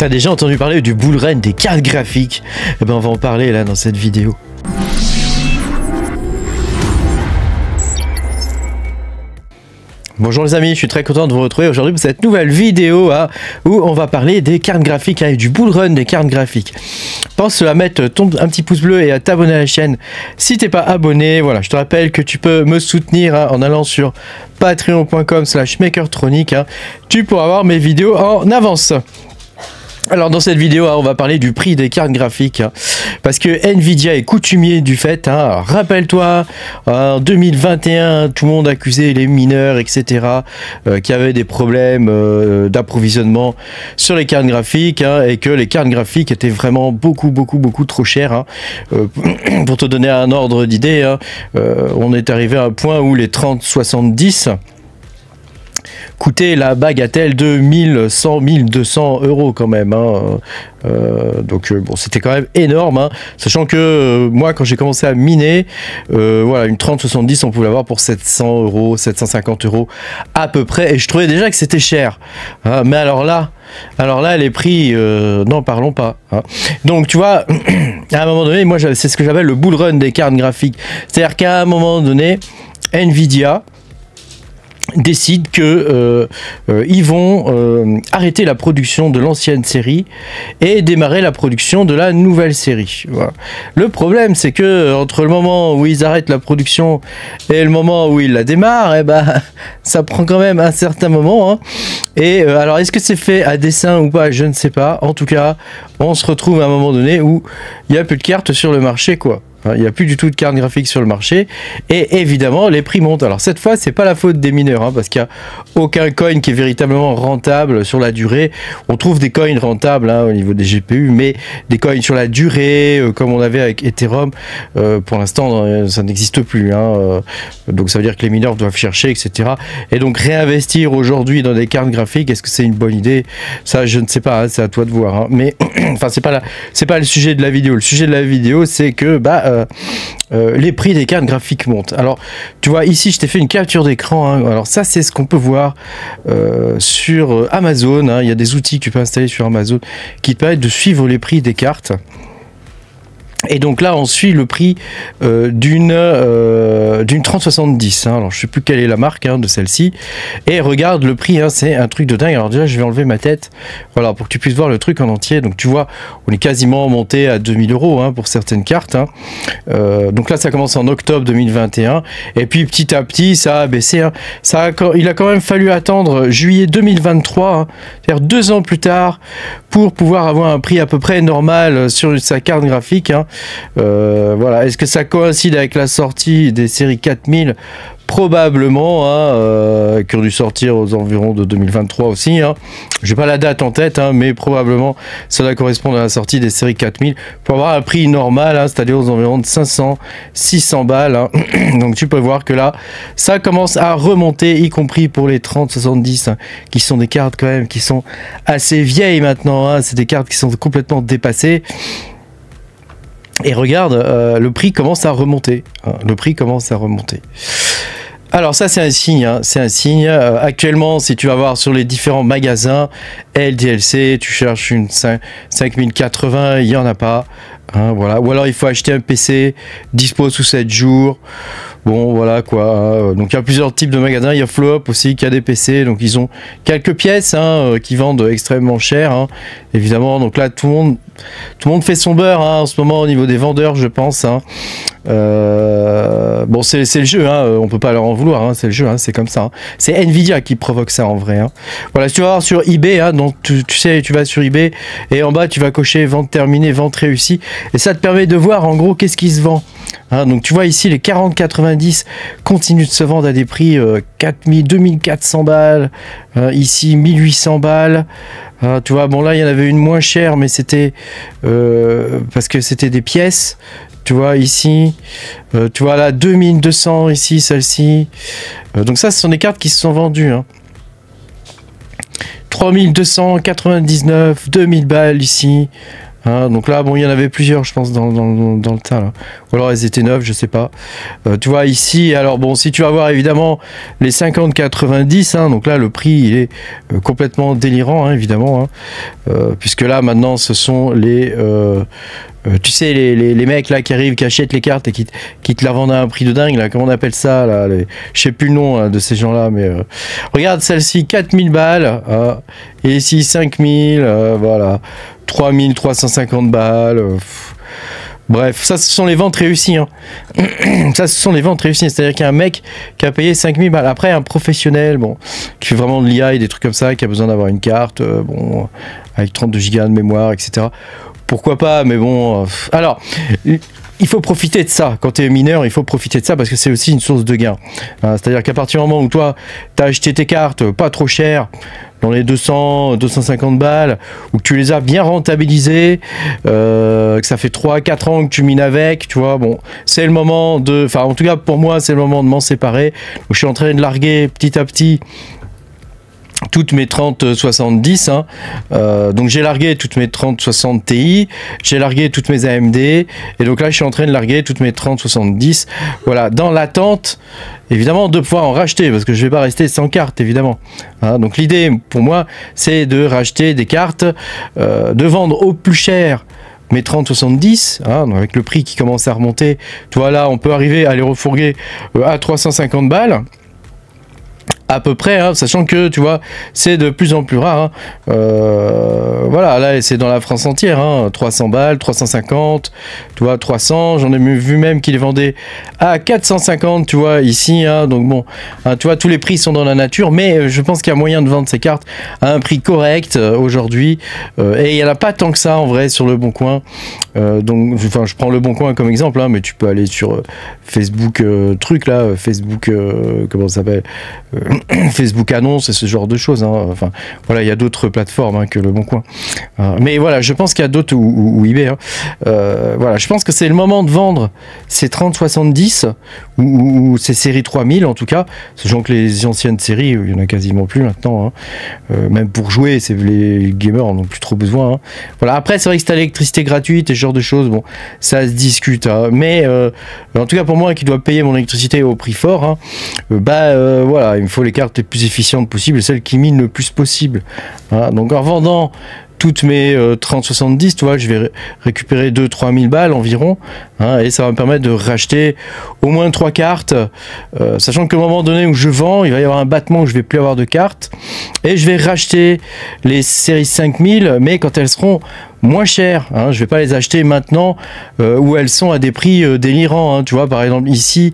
T'as déjà entendu parler du bull run des cartes graphiques? Eh ben on va en parler là dans cette vidéo. Bonjour les amis, je suis très content de vous retrouver aujourd'hui pour cette nouvelle vidéo où on va parler des cartes graphiques et du bull run des cartes graphiques. Pense à mettre un petit pouce bleu et à t'abonner à la chaîne si t'es pas abonné. Voilà, je te rappelle que tu peux me soutenir en allant sur patreon.com/makertronic. Tu pourras voir mes vidéos en avance. Alors dans cette vidéo, on va parler du prix des cartes graphiques, parce que Nvidia est coutumier du fait. Rappelle-toi, en 2021, tout le monde accusait les mineurs, etc., qui avaient des problèmes d'approvisionnement sur les cartes graphiques, et que les cartes graphiques étaient vraiment beaucoup trop chères. Pour te donner un ordre d'idée, on est arrivé à un point où les 3070 coûtait la bagatelle de 1100-1200 € quand même. Donc bon, c'était quand même énorme, sachant que moi quand j'ai commencé à miner, voilà, une 3070 on pouvait l'avoir pour 700 €, 750 € à peu près, et je trouvais déjà que c'était cher. Mais alors là les prix, n'en parlons pas. Donc tu vois, à un moment donné, moi c'est ce que j'appelle le bull run des cartes graphiques. C'est-à-dire qu'à un moment donné, Nvidia décide que ils vont arrêter la production de l'ancienne série et démarrer la production de la nouvelle série. Voilà. Le problème, c'est que entre le moment où ils arrêtent la production et le moment où ils la démarrent, ça prend quand même un certain moment. Et alors, est-ce que c'est fait à dessein ou pas? Je ne sais pas. En tout cas, on se retrouve à un moment donné où il n'y a plus de cartes sur le marché, quoi. Il n'y a plus du tout de cartes graphiques sur le marché et évidemment les prix montent. Alors cette fois c'est pas la faute des mineurs, parce qu'il n'y a aucun coin qui est véritablement rentable sur la durée. On trouve des coins rentables au niveau des GPU, mais des coins sur la durée comme on avait avec Ethereum, pour l'instant ça n'existe plus. Donc ça veut dire que les mineurs doivent chercher, etc. Et donc réinvestir aujourd'hui dans des cartes graphiques, est-ce que c'est une bonne idée? Ça je ne sais pas, c'est à toi de voir. Mais enfin c'est pas le sujet de la vidéo. Le sujet de la vidéo c'est que les prix des cartes graphiques montent. Alors tu vois ici je t'ai fait une capture d'écran. Alors ça c'est ce qu'on peut voir sur Amazon. Il y a des outils que tu peux installer sur Amazon qui te permettent de suivre les prix des cartes. Et donc là on suit le prix d'une 3070. Alors je sais plus quelle est la marque de celle-ci. Et regarde le prix, c'est un truc de dingue. Alors déjà je vais enlever ma tête, voilà, pour que tu puisses voir le truc en entier. Donc tu vois, on est quasiment monté à 2000 € pour certaines cartes. Donc là ça commence en octobre 2021. Et puis petit à petit ça a baissé. Il a quand même fallu attendre juillet 2023, c'est-à-dire 2 ans plus tard, pour pouvoir avoir un prix à peu près normal sur sa carte graphique. Voilà. Est-ce que ça coïncide avec la sortie des séries 4000? Probablement, qui ont dû sortir aux environs de 2023 aussi. J'ai pas la date en tête, mais probablement ça doit correspondre à la sortie des séries 4000 pour avoir un prix normal, c'est-à-dire aux environs de 500-600 balles. Donc tu peux voir que là, ça commence à remonter, y compris pour les 3070, qui sont des cartes quand même qui sont assez vieilles maintenant. C'est des cartes qui sont complètement dépassées. Et regarde, le prix commence à remonter. Le prix commence à remonter. Alors ça c'est un signe, c'est un signe. Actuellement, si tu vas voir sur les différents magasins LDLC, tu cherches une 5080, il n'y en a pas. Voilà. Ou alors il faut acheter un PC dispo sous 7 jours. Bon voilà quoi. Donc il y a plusieurs types de magasins. Il y a Flop aussi qui a des PC, donc ils ont quelques pièces qui vendent extrêmement cher, évidemment. Donc là tout le monde fait son beurre en ce moment au niveau des vendeurs, je pense. Bon c'est le jeu, on peut pas leur en vouloir, c'est le jeu, c'est comme ça. C'est Nvidia qui provoque ça en vrai. Voilà, si tu vas voir sur eBay, donc tu sais, tu vas sur eBay et en bas tu vas cocher vente terminée, vente réussie, et ça te permet de voir en gros qu'est-ce qui se vend. Donc tu vois ici les 4090 continuent de se vendre à des prix 2400 balles, ici 1800 balles. Tu vois, bon là il y en avait une moins chère, mais c'était parce que c'était des pièces. Tu vois ici, tu vois là 2200 ici, celle-ci. Donc ça ce sont des cartes qui se sont vendues. 3299, 2000 balles ici. Hein, donc là, bon, il y en avait plusieurs, je pense, dans le tas, là. Ou alors elles étaient neuves, je sais pas. Tu vois, ici, alors bon, si tu vas voir évidemment les 50-90, hein, donc là, le prix, il est complètement délirant, hein, évidemment. Hein, puisque là, maintenant, ce sont les... tu sais, les mecs là qui arrivent, qui achètent les cartes et qui te la vendent à un prix de dingue, là, comment on appelle ça, là, je sais plus le nom hein, de ces gens-là, mais regarde celle-ci, 4000 balles, et ici 5000, voilà, 3350 balles, bref, ça ce sont les ventes réussies, hein. Ça ce sont les ventes réussies, c'est-à-dire qu'il y a un mec qui a payé 5000 balles, après un professionnel, bon, qui fait vraiment de l'IA et des trucs comme ça, qui a besoin d'avoir une carte, bon, avec 32 Go de mémoire, etc., pourquoi pas, mais bon... alors, il faut profiter de ça. Quand tu es mineur, il faut profiter de ça parce que c'est aussi une source de gain. C'est-à-dire qu'à partir du moment où toi, tu as acheté tes cartes pas trop chères, dans les 200, 250 balles, ou que tu les as bien rentabilisées, que ça fait 3-4 ans que tu mines avec, tu vois, bon, c'est le moment de... Enfin, en tout cas, pour moi, c'est le moment de m'en séparer. Donc, je suis en train de larguer petit à petit toutes mes 3070, hein. Donc j'ai largué toutes mes 3060 Ti, j'ai largué toutes mes AMD, et donc là je suis en train de larguer toutes mes 3070, voilà, dans l'attente évidemment de pouvoir en racheter, parce que je vais pas rester sans carte évidemment, hein. Donc l'idée pour moi c'est de racheter des cartes, de vendre au plus cher mes 3070, hein, avec le prix qui commence à remonter, tu vois là on peut arriver à les refourguer à 350 balles, à peu près, hein, sachant que tu vois c'est de plus en plus rare, hein. Voilà, là c'est dans la France entière, hein, 300 balles, 350, tu vois, 300, j'en ai vu même qui les vendaient à 450, tu vois, ici, hein, donc bon, hein, tu vois, tous les prix sont dans la nature, mais je pense qu'il y a moyen de vendre ces cartes à un prix correct aujourd'hui, et il n'y en a pas tant que ça en vrai sur le Bon Coin, donc enfin je prends le Bon Coin comme exemple, hein, mais tu peux aller sur Facebook truc là, Facebook comment ça s'appelle, Facebook annonce et ce genre de choses, hein. Enfin voilà, il y a d'autres plateformes hein, que le Bon Coin, mais voilà, je pense qu'il y a d'autres, ou eBay, hein. Voilà, je pense que c'est le moment de vendre ces 3070 ou ces séries 3000 en tout cas, sachant que les anciennes séries il y en a quasiment plus maintenant, hein. Même pour jouer les gamers en ont plus trop besoin, hein. Voilà, après c'est vrai que c'est l'électricité gratuite et ce genre de choses, bon ça se discute, hein. Mais en tout cas pour moi qui dois payer mon électricité au prix fort, hein, voilà, il me faut les cartes les plus efficientes possibles et celles qui minent le plus possible, hein. Donc en vendant toutes mes 3070, tu vois, je vais récupérer 2-3 000 balles environ, hein, et ça va me permettre de racheter au moins 3 cartes, sachant qu'au moment donné où je vends, il va y avoir un battement où je vais plus avoir de cartes, et je vais racheter les séries 5000, mais quand elles seront moins chères, hein, je vais pas les acheter maintenant où elles sont à des prix délirants, hein, tu vois, par exemple ici,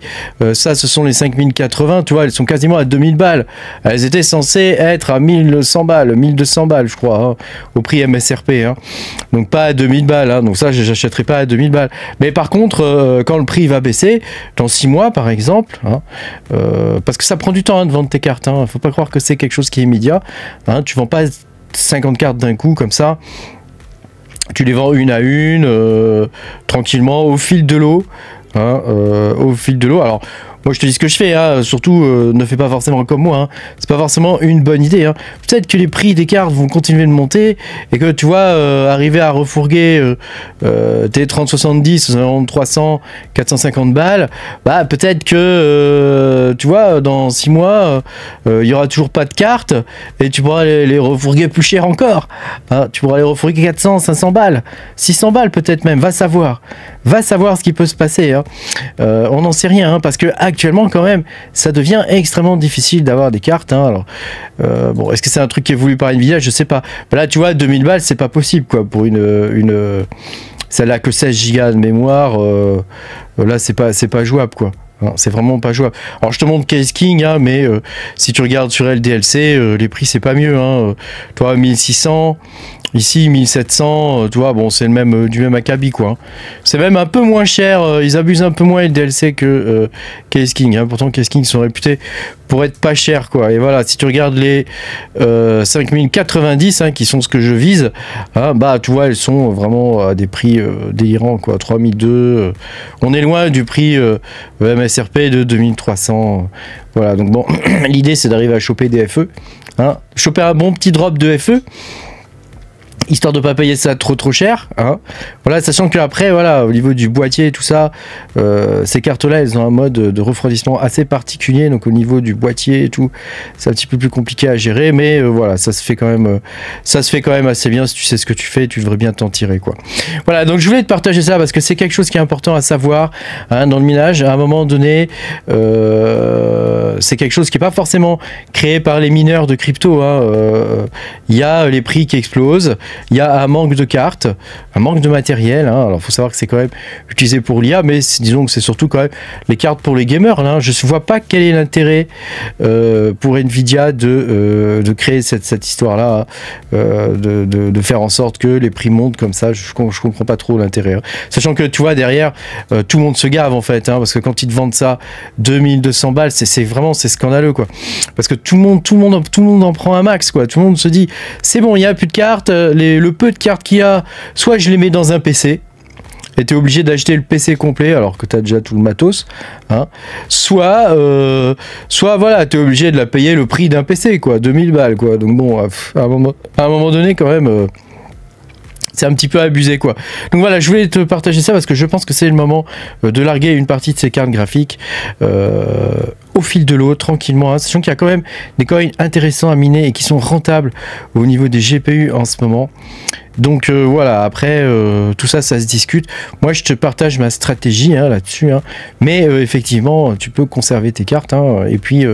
ça ce sont les 5080, tu vois, elles sont quasiment à 2000 balles, elles étaient censées être à 1100 balles, 1200 balles je crois, hein, au prix MSRP, hein. Donc pas à 2000 balles, hein, donc ça j'achèterai pas à 2000 balles, mais par contre quand le prix va baisser, dans 6 mois par exemple, hein, parce que ça prend du temps hein, de vendre tes cartes, hein, faut pas croire que c'est quelque chose qui est immédiat, hein, tu vends pas 50 cartes d'un coup comme ça, tu les vends une à une, tranquillement, au fil de l'eau, hein, au fil de l'eau. Alors, moi je te dis ce que je fais, hein, surtout ne fais pas forcément comme moi, hein. C'est pas forcément une bonne idée, hein. Peut-être que les prix des cartes vont continuer de monter et que tu vois arriver à refourguer tes 3070 aux 300 450 balles, bah peut-être que tu vois dans 6 mois il y aura toujours pas de cartes et tu pourras les refourguer plus cher encore, hein. Tu pourras les refourguer 400 500 balles, 600 balles peut-être même, va savoir ce qui peut se passer, hein. On n'en sait rien, hein, parce que actuellement quand même ça devient extrêmement difficile d'avoir des cartes, hein. Alors bon, est-ce que c'est un truc qui est voulu par Nvidia, je sais pas. Ben là tu vois 2000 balles c'est pas possible quoi pour une celle-là que 16 Go de mémoire, là c'est pas jouable quoi. C'est vraiment pas jouable. Alors je te montre Case King, hein, mais si tu regardes sur LDLC, les prix c'est pas mieux, hein. Toi 1600, ici 1700, tu vois, bon c'est le même du même acabit quoi. C'est même un peu moins cher, ils abusent un peu moins LDLC que Case King, hein. Pourtant Case King sont réputés pour être pas cher quoi. Et voilà, si tu regardes les 5090 hein, qui sont ce que je vise, hein, bah tu vois elles sont vraiment à des prix délirants quoi, 3002, on est loin du prix MSRP de 2300, voilà. Donc bon, l'idée c'est d'arriver à choper des FE, hein, choper un bon petit drop de FE. histoire de pas payer ça trop cher, hein. Voilà, sachant que après, voilà, au niveau du boîtier et tout ça, ces cartes-là, elles ont un mode de refroidissement assez particulier, donc au niveau du boîtier et tout, c'est un petit peu plus compliqué à gérer, mais voilà, ça se fait quand même assez bien. Si tu sais ce que tu fais, tu devrais bien t'en tirer, quoi. Voilà, donc je voulais te partager ça parce que c'est quelque chose qui est important à savoir, hein, dans le minage. À un moment donné, c'est quelque chose qui est pas forcément créé par les mineurs de crypto, hein. Il y a les prix qui explosent, il y a un manque de cartes, un manque de matériel, hein. Alors faut savoir que c'est quand même utilisé pour l'IA, mais disons que c'est surtout quand même les cartes pour les gamers, hein. Je ne vois pas quel est l'intérêt pour Nvidia de créer cette histoire-là, de faire en sorte que les prix montent comme ça. Je comprends pas trop l'intérêt, hein. Sachant que tu vois derrière, tout le monde se gave en fait, hein, parce que quand ils te vendent ça 2200 balles, c'est vraiment scandaleux, quoi. Parce que tout le monde en prend un max, quoi. Tout le monde se dit c'est bon, il n'y a plus de cartes, le peu de cartes qu'il y a, soit je les mets dans un PC et tu es obligé d'acheter le PC complet alors que tu as déjà tout le matos, hein. Soit voilà, tu es obligé de la payer le prix d'un PC, quoi, 2000 balles, quoi. Donc bon, à un moment donné quand même, c'est un petit peu abusé, quoi. Donc voilà, je voulais te partager ça parce que je pense que c'est le moment de larguer une partie de ces cartes graphiques au fil de l'eau, tranquillement, hein, sachant qu'il y a quand même des coins intéressants à miner et qui sont rentables au niveau des GPU en ce moment. Donc voilà, après tout ça, ça se discute. Moi, je te partage ma stratégie, hein, là-dessus, hein. Mais effectivement, tu peux conserver tes cartes, hein, et puis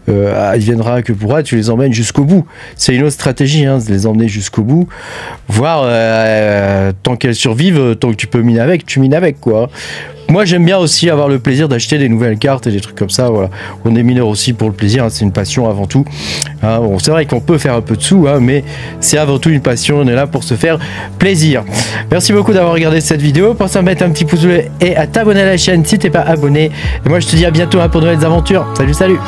adviendra que pourra, tu les emmènes jusqu'au bout. C'est une autre stratégie, hein, de les emmener jusqu'au bout, voire tant qu'elles survivent, tant que tu peux miner avec, tu mines avec, quoi. Moi, j'aime bien aussi avoir le plaisir d'acheter des nouvelles cartes et des trucs comme ça. Voilà, on est mineur aussi pour le plaisir, hein, c'est une passion avant tout, hein. Bon, c'est vrai qu'on peut faire un peu de sous, hein, mais c'est avant tout une passion. On est là pour se faire plaisir. Merci beaucoup d'avoir regardé cette vidéo. Pense à mettre un petit pouce bleu et à t'abonner à la chaîne si t'es pas abonné. Et moi, je te dis à bientôt, hein, pour de nouvelles aventures. Salut, salut.